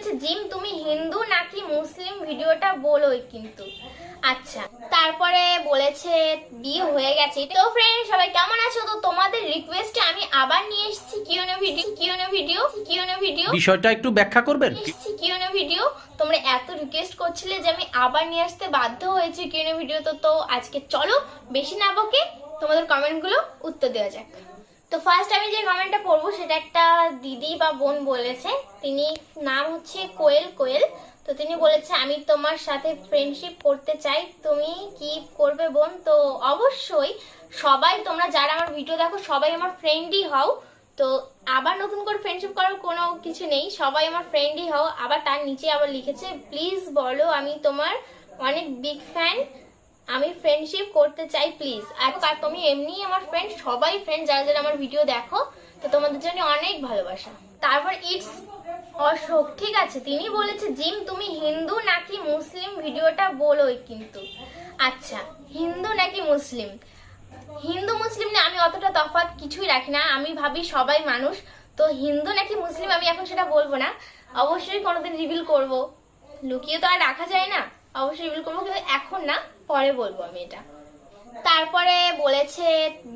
বলেছে জিম তুমি হিন্দু নাকি মুসলিম ভিডিওটা বলোই কিন্তু। আচ্ছা, তারপরে বলেছে বিয়ে হয়ে গেছে। তো ফ্রেন্ড সবাই কেমন আছো? তো তোমাদের রিকোয়েস্টে আমি আবার নিয়ে এসেছি ভিডিও বিষয়টা একটু ব্যাখ্যা করবেন? ভিডিও তোমরা এত রিকোয়েস্ট করছিলে যে আমি আবার নিয়ে আসতে বাধ্য হয়েছি কিউএনএ ভিডিও। তো আজকে চলো বেশি না বকে তোমাদের কমেন্টগুলো উত্তর দেওয়া যাক। তো ফার্স্ট আমি যে কমেন্টটা পড়বো সেটা একটা দিদি বা বোন বলেছে, তিনি নাম হচ্ছে কোয়েল। তো তিনি বলেছে আমি তোমার সাথে ফ্রেন্ডশিপ করতে চাই, তুমি কি করবে বোন? তো অবশ্যই সবাই তোমরা যারা আমার ভিডিও দেখো সবাই আমার ফ্রেন্ডই হও। তো আবার নতুন করে ফ্রেন্ডশিপ করার কোনো কিছু নেই, সবাই আমার ফ্রেন্ডই হও। আবার তার নিচে আবার লিখেছে প্লিজ বলো আমি তোমার অনেক বিগ ফ্যান, আমি ফ্রেন্ডশিপ করতে চাই প্লিজ। আর তুমি এমনি আমার ফ্রেন্ড, সবাই ফ্রেন্ড যারা যারা আমার ভিডিও দেখো, তো তোমাদের জন্য অনেক ভালোবাসা। তারপর ইটস অশোক, ঠিক আছে, তিনি বলেছে জিম তুমি হিন্দু নাকি মুসলিম ভিডিওটা বলোই কিন্তু। আচ্ছা, হিন্দু নাকি মুসলিম, হিন্দু মুসলিম না আমি অতটা তফাৎ কিছুই রাখি না, আমি ভাবি সবাই মানুষ। তো হিন্দু নাকি মুসলিম আমি এখন সেটা বলবো না, অবশ্যই কোনোদিন রিভিল করব, লুকিয়ে তো আর রাখা যায় না, অবশ্যই রিভিল করবো, কিন্তু এখন না, পরে বলবো আমি এটা। তারপরে বলেছে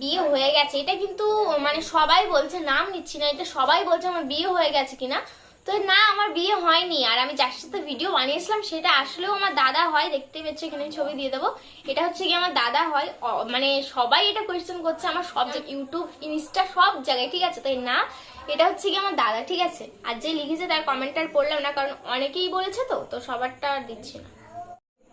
বিয়ে হয়ে গেছে, এটা কিন্তু মানে সবাই বলছে, নাম নিচ্ছি না, এটা সবাই বলছে আমার বিয়ে হয়ে গেছে কিনা। তো না, আমার বিয়ে হয়নি। আর আমি যার সাথে ভিডিও বানিয়েছিলাম সেটা আসলেও আমার দাদা হয়, দেখতে পেয়েছো এখানে ছবি দিয়ে দেবো, এটা হচ্ছে কি আমার দাদা হয়। মানে সবাই এটা কোয়েশ্চেন করছে আমার সব ইউটিউব ইনস্টা সব জায়গায়, ঠিক আছে, তাই না এটা হচ্ছে কি আমার দাদা, ঠিক আছে। আর যে লিখেছে তার কমেন্টটা পড়লাম না, কারণ অনেকেই বলেছে তো সবারটা আর দিচ্ছি না।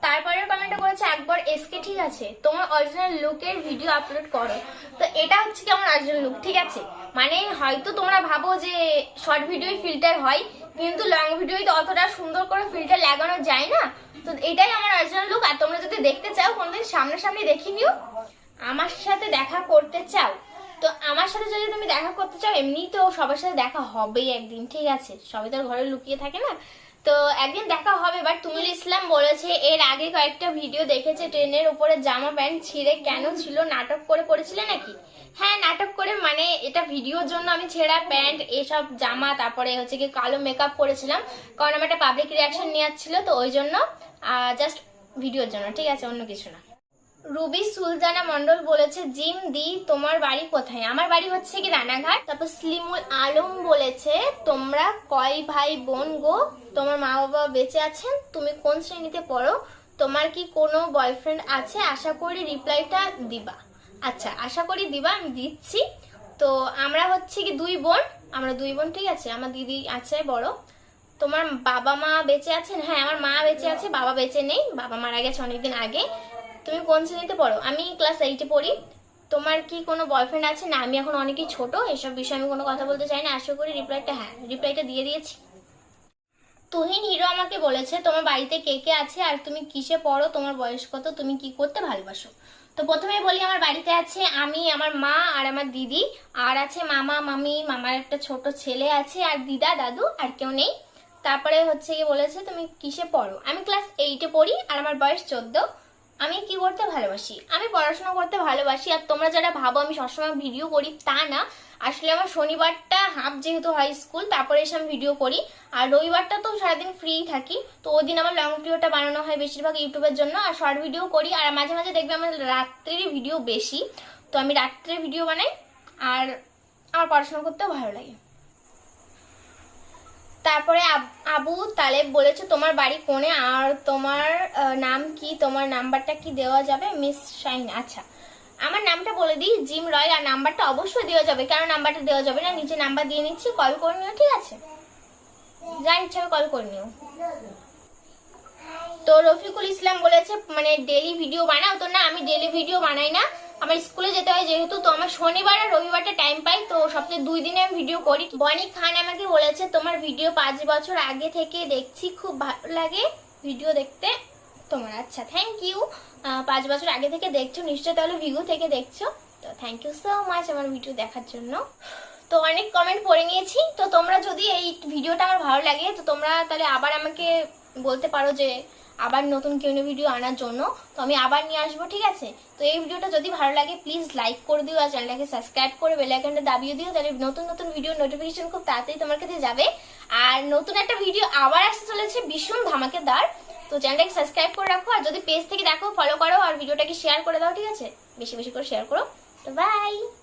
তারপরে কমেন্টটা করেছে একবার এসকে, ঠিক আছে, তোমার অরিজিনাল লুকের ভিডিও আপলোড করো। তো এটা হচ্ছে কি আমার অরিজিনাল লুক, ঠিক আছে। মানে হয়তো তোমরা ভাবো যে শর্ট ভিডিও ফিল্টার হয়, কিন্তু লং ভিডিও তো অতটা সুন্দর করে ফিল্টার লাগানো যায় না। তো এটাই আমার অরিজিনাল লুক। আর তোমরা যদি দেখতে চাও কোনোদিন সামনাসামনি দেখে নিও, আমার সাথে দেখা করতে চাও, তো আমার সাথে যদি তুমি দেখা করতে চাও, এমনি তো সবার সাথে দেখা হবেই একদিন, ঠিক আছে, সবাই তো ঘরে লুকিয়ে থাকে না, তো একদিন দেখা হবে। বাট তুমিল ইসলাম বলেছে এর আগে কয়েকটা ভিডিও দেখেছে ট্রেনের উপরে জামা প্যান্ট ছিঁড়ে কেন ছিল, নাটক করে পড়েছিলে নাকি? হ্যাঁ, নাটক করে, মানে এটা ভিডিওর জন্য আমি ছেঁড়া প্যান্ট এসব জামা, তারপরে হচ্ছে কি কালো মেকআপ করেছিলাম, কারণ আমার একটা পাবলিক রিয়াকশন নেওয়ার ছিল, তো ওই জন্য জাস্ট ভিডিওর জন্য, ঠিক আছে, অন্য কিছু না। রুবি সুলতানা মন্ডল বলেছে জিম দি তোমার বাড়ি কোথায়? আমার বাড়ি হচ্ছে কি রানাঘাট। তারপর স্লিমুল আলম বলেছে তোমরা কয় ভাই বোন গো, তোমার মা বাবা বেঁচে আছেন, তুমি কোন শ্রেণীতে পড়ো, তোমার কি কোনো বয়ফ্রেন্ড আছে? আশা করি রিপ্লাইটা দিবা। আচ্ছা, আশা করি দিবা, আমি দিচ্ছি। তো আমরা হচ্ছে কি আমরা দুই বোন, ঠিক আছে, আমার দিদি আছে বড়। তোমার বাবা মা বেঁচে আছেন? হ্যাঁ, আমার মা বেঁচে আছে, বাবা বেঁচে নেই, বাবা মারা গেছে অনেকদিন আগে। তুমি কোন শ্রেণীতে পড়ো? আমি ক্লাস 8-এ পড়ি। তোমার কি কোনো বয়ফ্রেন্ড আছে? না, আমি এখন অনেকই ছোট, এসব বিষয়ে আমি কোনো কথা বলতে চাই না। আশা করি রিপ্লাইটা দিয়ে দিয়েছি। তুহিন হিরো আমাকে বলেছে তোমার বাড়িতে কে কে আছে আর তুমি কিসে পড়ো, তোমার বয়স কত, তুমি কি করতে ভালোবাসো? তো প্রথমে বলি আমার বাড়িতে আছে আমি, আমার মা আর আমার দিদি, আর আছে মামা মামি, মামার একটা ছোট ছেলে আছে, আর দিদা দাদু, আর কেউ নেই। তারপরে হচ্ছে কি বলেছে তুমি কিসে পড়ো? আমি ক্লাস 8-এ পড়ি আর আমার বয়স 14। আমি কি করতে ভালোবাসি? আমি পড়াশোনা করতে ভালোবাসি। আর তোমরা যারা ভাবো আমি সবসময় ভিডিও করি, তা না, আসলে আমার শনিবারটা হাফ যেহেতু হাই স্কুল, তারপরে এসে আমি ভিডিও করি, আর রবিবারটা তো সারাদিন ফ্রি থাকি, তো ওই দিন আমার লং ভিডিওটা বানানো হয় বেশিরভাগ ইউটিউবের জন্য, আর শর্ট ভিডিও করি। আর মাঝে মাঝে দেখবে আমার রাত্রের ভিডিও বেশি, তো আমি রাত্রে ভিডিও বানাই। আর আমার পড়াশোনা করতেও ভালো লাগে। তারপরে আবু তালেব বলেছে তোমার বাড়ি কোণে আর তোমার নাম কি, তোমার নাম্বারটা কি দেওয়া যাবে? মিস শাইন, আচ্ছা আমার নামটা বলে দিই, জিম রয়, আর নাম্বারটা অবশ্যই দেওয়া যাবে, কারণ নাম্বারটা দেওয়া যাবে না, নিচে নাম্বার দিয়ে নিচ্ছি, কল করে নিও, ঠিক আছে, যা ইচ্ছা কল করে নিও। তো রফিকুল ইসলাম বলেছে মানে ডেলি ভিডিও বানাও? তো না, আমি ডেলি ভিডিও বানাই না, আমার স্কুলে যেতে হয় যেহেতু, তো আমার শনিবার আর রবিবারটা টাইম পাই, তো সপ্তাহে 2 দিনে আমি ভিডিও করি। বনি খান আমাকে বলেছে তোমার ভিডিও 5 বছর আগে থেকে দেখছি, খুব ভালো লাগে ভিডিও দেখতে তোমার। আচ্ছা, থ্যাংক ইউ, 5 বছর আগে থেকে দেখছো নিশ্চয়, তাহলে ভিউ থেকে দেখছো, তো থ্যাংক ইউ সো মাচ আমার ভিডিও দেখার জন্য। তো অনেক কমেন্ট পড়ে নিয়েছি, তো তোমরা যদি এই ভিডিওটা আমার ভালো লাগে তো তোমরা তাহলে আবার আমাকে বলতে পারো যে আবার নতুন কিউনো ভিডিও আনার জন্য। তো আমি আবার নিয়ে আসবো, ঠিক আছে? তো এই ভিডিওটা যদি ভালো লাগে প্লিজ লাইক করে দিও, আর চ্যানেলটাকে সাবস্ক্রাইব করে বেল আইকনটা দাবিয়ে দিও, তাহলে নতুন নতুন ভিডিও নোটিফিকেশন খুব তাড়াতাড়ি তোমার কাছে যাবে। আর নতুন একটা ভিডিও আবার আসতে চলেছে ভীষণ ধামাকেদার। তো চ্যানেলটাকে সাবস্ক্রাইব করে রাখো, আর যদি পেজ থেকে দেখো ফলো করো, আর ভিডিওটাকে শেয়ার করে দাও, ঠিক আছে? বেশি বেশি করে শেয়ার করো। তো বাই।